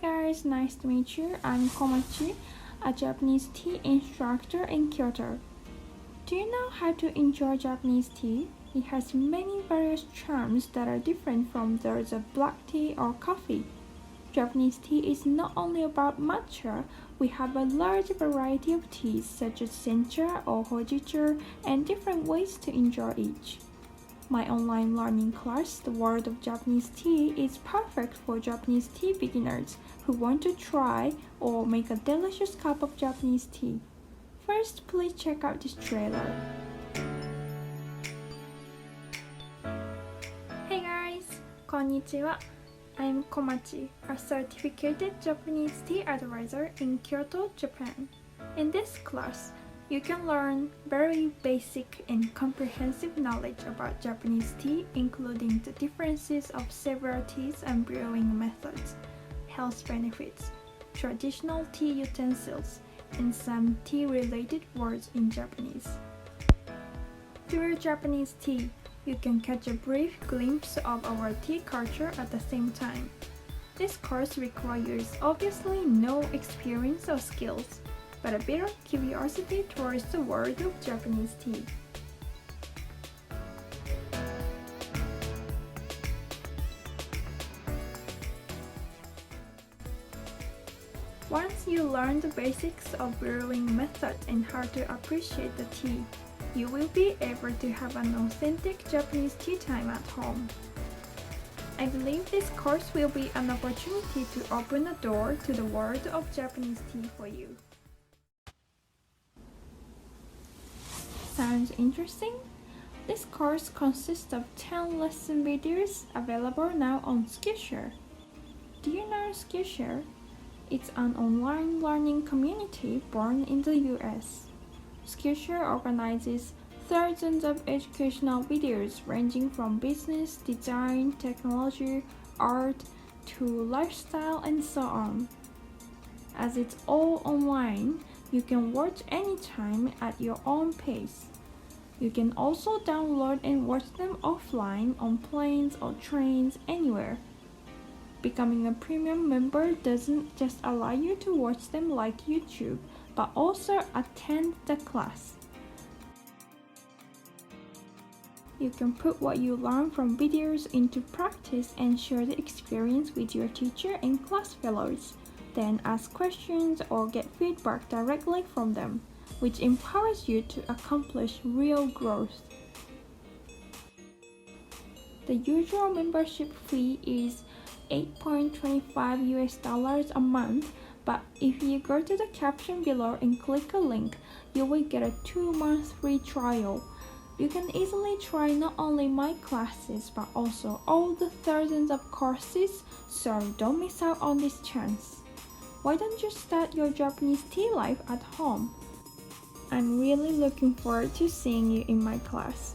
guys, nice to meet you. I'm Comachi, a Japanese tea instructor in Kyoto. Do you know how to enjoy Japanese tea? It has many various charms that are different from those of black tea or coffee. Japanese tea is not only about matcha, we have a large variety of teas such as sencha or hojicha and different ways to enjoy each. My online learning class, The World of Japanese Tea, is perfect for Japanese tea beginners who want to try or make a delicious cup of Japanese tea. First, please check out this trailer. Hey guys, konnichiwa. I'm Comachi, a certificated Japanese tea advisor in Kyoto, Japan. In this class, you can learn very basic and comprehensive knowledge about Japanese tea, including the differences of several teas and brewing methods, health benefits, traditional tea utensils, and some tea-related words in Japanese. Through Japanese tea, you can catch a brief glimpse of our tea culture at the same time. This course requires obviously no experience or skills, but a bit of curiosity towards the world of Japanese tea. Once you learn the basics of brewing method and how to appreciate the tea, you will be able to have an authentic Japanese tea time at home. I believe this course will be an opportunity to open a door to the world of Japanese tea for you. Sounds interesting? This course consists of 10 lesson videos available now on Skillshare. Do you know Skillshare? It's an online learning community born in the US. Skillshare organizes thousands of educational videos ranging from business, design, technology, art, to lifestyle and so on. As it's all online, you can watch anytime at your own pace. You can also download and watch them offline on planes or trains anywhere. Becoming a premium member doesn't just allow you to watch them like YouTube, but also attend the class. You can put what you learn from videos into practice and share the experience with your teacher and class fellows. Then ask questions or get feedback directly from them, which empowers you to accomplish real growth. The usual membership fee is $8.25 a month, but if you go to the caption below and click a link, you will get a 2-month free trial. You can easily try not only my classes, but also all the thousands of courses, so don't miss out on this chance. Why don't you start your Japanese tea life at home? I'm really looking forward to seeing you in my class.